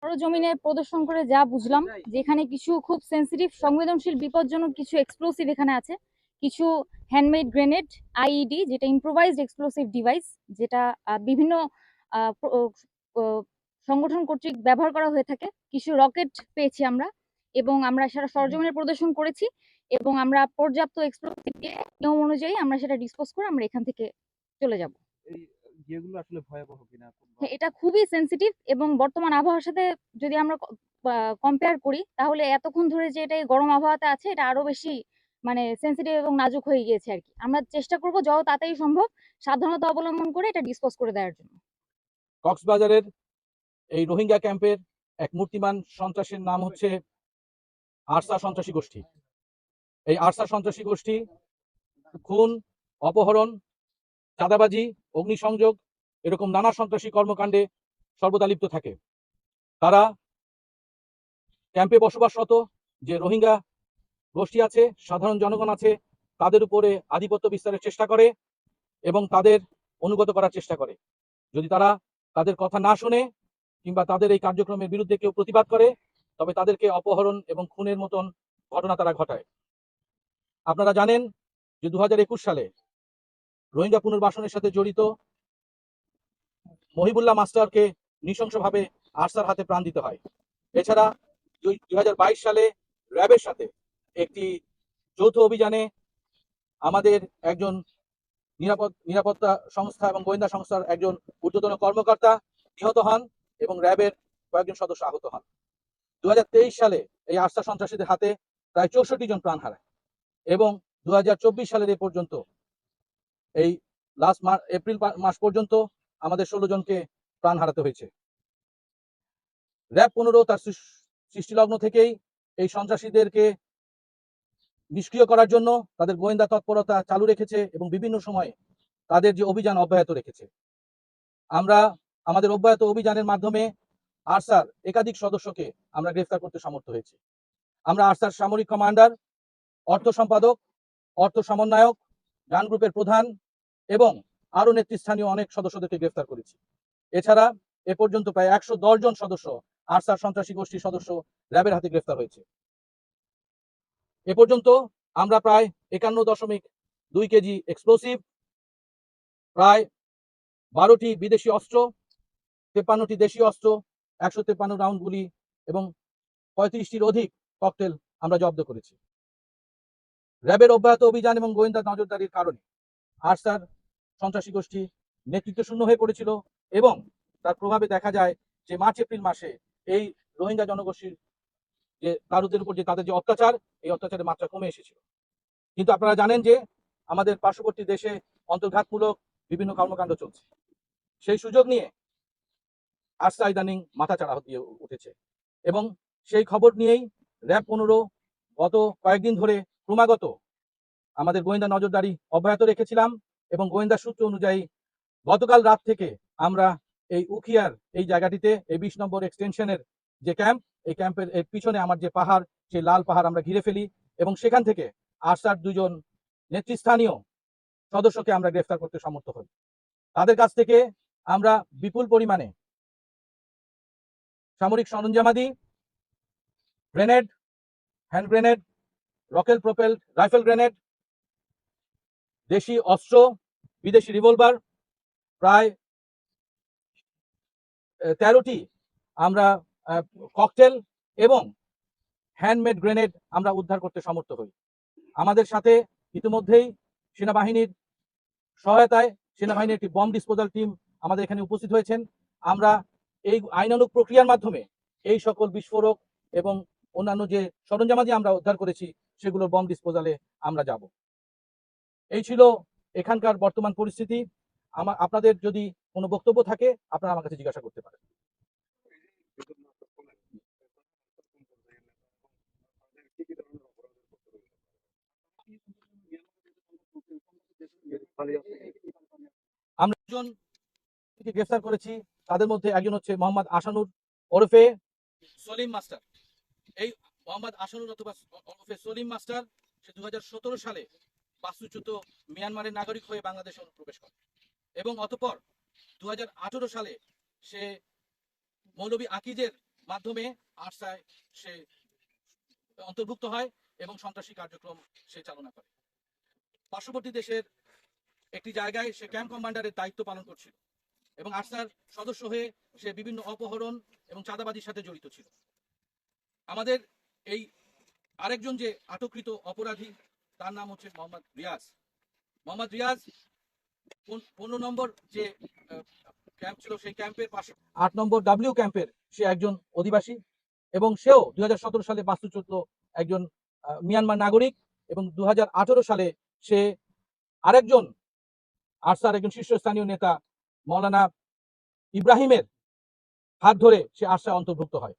সরজমিনে প্রদর্শন করে যা বুঝলাম, যেখানে কিছু খুব সেন্সিটিভ সংবেদনশীল বিপজ্জনক কিছু এক্সপ্লোসিভ এখানে আছে, কিছু হ্যান্ডমেড গ্রেনেড, আইইডি যেটা ইম্প্রোভাইজড এক্সপ্লোসিভ ডিভাইস, যেটা বিভিন্ন সংগঠন কর্তৃক ব্যবহার করা হয়ে থাকে, কিছু রকেট পেয়েছি আমরা, এবং আমরা সেটা সরজমিনে প্রদর্শন করেছি, এবং আমরা পর্যাপ্ত এক্সপ্লোসিভ দিয়ে নিয়ম অনুযায়ী আমরা সেটা ডিসপোজ করে আমরা এখান থেকে চলে যাব। যেগুলো আসলে ভয়াবহ কিনা? হ্যাঁ, এটা খুবই সেন্সিটিভ, এবং বর্তমান আবহাওয়ার সাথে যদি আমরা কম্পেয়ার করি, তাহলে এতক্ষণ ধরে যে এটা এই গরম আবহাওয়াতে আছে, এটা আরো বেশি মানে সেন্সিটিভ এবং নাজুক হয়ে গিয়েছে আর কি। আমরা চেষ্টা করব যত তাড়াতাড়ি সম্ভব সাবধানতা অবলম্বন করে এটা ডিসপোজ করে দেওয়ার জন্য। কক্সবাজারের এই রোহিঙ্গা ক্যাম্পের এক মূর্তিমান সন্ত্রাসীর নাম হচ্ছে আরসা সন্ত্রাসী গোষ্ঠী। এই আরসা সন্ত্রাসী গোষ্ঠী খুন, অপহরণ, চাঁদাবাজি, অগ্নিসংযোগ এরকম নানা সন্ত্রাসী কর্মকাণ্ডে সর্বদা লিপ্ত থাকে। তারা ক্যাম্পে বসবাসরত যে রোহিঙ্গা গোষ্ঠী আছে, সাধারণ জনগণ আছে, তাদের উপরে আধিপত্য বিস্তারের চেষ্টা করে এবং তাদের অনুগত করার চেষ্টা করে। যদি তারা তাদের কথা না শুনে কিংবা তাদের এই কার্যক্রমের বিরুদ্ধে কেউ প্রতিবাদ করে, তবে তাদেরকে অপহরণ এবং খুনের মতন ঘটনা তারা ঘটায়। আপনারা জানেন যে 2021 সালে রোহিঙ্গা পুনর্বাসনের সাথে জড়িত মহিবুল্লাহ মাস্টারকে নৃশংসভাবে আরসার হাতে প্রাণ দিতে হয়। এছাড়া 2022 সালে র্যাবের সাথে একটি যৌথ অভিযানে আমাদের একজন নিরাপত্তা সংস্থা এবং গোয়েন্দা সংস্থার একজন ঊর্ধ্বতন কর্মকর্তা নিহত হন এবং র্যাবের কয়েকজন সদস্য আহত হন। 2023 সালে এই আরসা সন্ত্রাসীদের হাতে প্রায় 64 জন প্রাণ হারায় এবং 2024 সালের এ পর্যন্ত এই লাস্ট এপ্রিল মাস পর্যন্ত আমাদের 16 জনকে প্রাণ হারাতে হয়েছে। র্যাব 15 তার সৃষ্টিলগ্ন থেকেই এই সন্ত্রাসীদেরকে নিষ্ক্রিয় করার জন্য তাদের গোয়েন্দা তৎপরতা চালু রেখেছে এবং বিভিন্ন সময়ে তাদের যে অভিযান অব্যাহত রেখেছে। আমরা আমাদের অব্যাহত অভিযানের মাধ্যমে আরসার একাধিক সদস্যকে আমরা গ্রেফতার করতে সমর্থ হয়েছি। আমরা আরসার সামরিক কমান্ডার, অর্থ সম্পাদক, অর্থ সমন্বয়ক, গান গ্রুপের প্রধান এবং আরো নেতৃস্থানীয় অনেক সদস্যদেরকে গ্রেফতার করেছি। এছাড়া এ পর্যন্ত প্রায় 110 জন সদস্য আরসার সন্ত্রাসী গোষ্ঠীর সদস্য র্যাবের হাতে গ্রেফতার হয়েছে। এ পর্যন্ত আমরা প্রায় 51.2 কেজি এক্সপ্লোসিভ, প্রায় 12টি বিদেশি অস্ত্র, 53টি দেশীয় অস্ত্র, 153 রাউন্ড গুলি এবং 35টির অধিক ককটেল আমরা জব্দ করেছি। র্যাবের অব্যাহত অভিযান এবং গোয়েন্দা নজরদারির কারণে আরসার সন্ত্রাসী গোষ্ঠী নেতৃত্ব শূন্য হয়ে পড়েছিল এবং তার প্রভাবে দেখা যায় যে মার্চ এপ্রিল মাসে এই রোহিঙ্গা জনগোষ্ঠীর যে তাদের উপর যে তাদের যে অত্যাচার, এই অত্যাচারের মাত্রা কমে এসেছিল। কিন্তু আপনারা জানেন যে আমাদের পার্শ্ববর্তী দেশে অন্তর্ঘাতমূলক বিভিন্ন কর্মকাণ্ড চলছে। সেই সুযোগ নিয়ে আরসা ইদানিং মাথাচাড়া দিয়ে উঠেছে এবং সেই খবর নিয়েই র্যাব 15 গত কয়েকদিন ধরে ক্রমাগত আমাদের গোয়েন্দা নজরদারি অব্যাহত রেখেছিলাম এবং গোয়েন্দা সূত্র অনুযায়ী গতকাল রাত থেকে আমরা এই উখিয়ার এই জায়গাটিতে এই 20 নম্বর এক্সটেনশনের যে ক্যাম্প, এই ক্যাম্পের পিছনে আমার যে পাহাড়, সেই লাল পাহাড় আমরা ঘিরে ফেলি এবং সেখান থেকে আরসার 2 জন নেতৃস্থানীয় সদস্যকে আমরা গ্রেফতার করতে সমর্থ হই। তাদের কাছ থেকে আমরা বিপুল পরিমাণে সামরিক সরঞ্জামাদি, grenade, hand grenade, rocket propelled rifle grenade, দেশি অস্ত্র, বিদেশি রিভলভার, প্রায় 13টি আমরা ককটেল এবং হ্যান্ডমেড গ্রেনেড আমরা উদ্ধার করতে সমর্থ হই। আমাদের সাথে ইতিমধ্যেই সেনাবাহিনীর সহায়তায় সেনাবাহিনীর একটি বম ডিসপোজাল টিম আমাদের এখানে উপস্থিত হয়েছেন। আমরা এই আইনানুগ প্রক্রিয়ার মাধ্যমে এই সকল বিস্ফোরক এবং অন্যান্য যে সরঞ্জামাদি আমরা উদ্ধার করেছি সেগুলোর বম ডিসপোজালে আমরা যাব। এই ছিল এখানকার বর্তমান পরিস্থিতি। আপনাদের যদি কোনো বক্তব্য থাকে আপনারা আমার কাছে জিজ্ঞাসা করতে পারেন। আমরা দুজনকে গ্রেফতার করেছি, তাদের মধ্যে একজন হচ্ছে মোহাম্মদ আসানুর ওরফে সলিম মাস্টার। এই মোহাম্মদ আসানুর অথবা ওরফে সলিম মাস্টার সে 2017 সালে বাস্তুচ্যুত মিয়ানমারের নাগরিক হয়ে বাংলাদেশে অনুপ্রবেশ করে এবং অতঃপর 2018 সালে সে মৌলভী আকিজের মাধ্যমে আরসায় সে অন্তর্ভুক্ত হয় এবং সন্ত্রাসী কার্যক্রম সে চালনা করে। পার্শ্ববর্তী দেশের একটি জায়গায় সে ক্যাম্প কমান্ডারের দায়িত্ব পালন করছিল এবং আরসার সদস্য হয়ে সে বিভিন্ন অপহরণ এবং চাঁদাবাজির সাথে জড়িত ছিল। আমাদের এই আরেকজন যে আটককৃত অপরাধী তার নাম হচ্ছে মোহাম্মদ রিয়াজ। মোহাম্মদ রিয়াজ 15 নম্বর যে ক্যাম্প ছিল সেই ক্যাম্পের পাশে 8 নম্বর ডাব্লিউ ক্যাম্পের সে একজন অধিবাসী এবং সেও 2017 সালে বাস্তুচ্যুত একজন মিয়ানমার নাগরিক এবং 2018 সালে সে আরেকজন আরসার একজন শীর্ষস্থানীয় নেতা মাওলানা ইব্রাহিমের হাত ধরে সে আরসায় অন্তর্ভুক্ত হয়।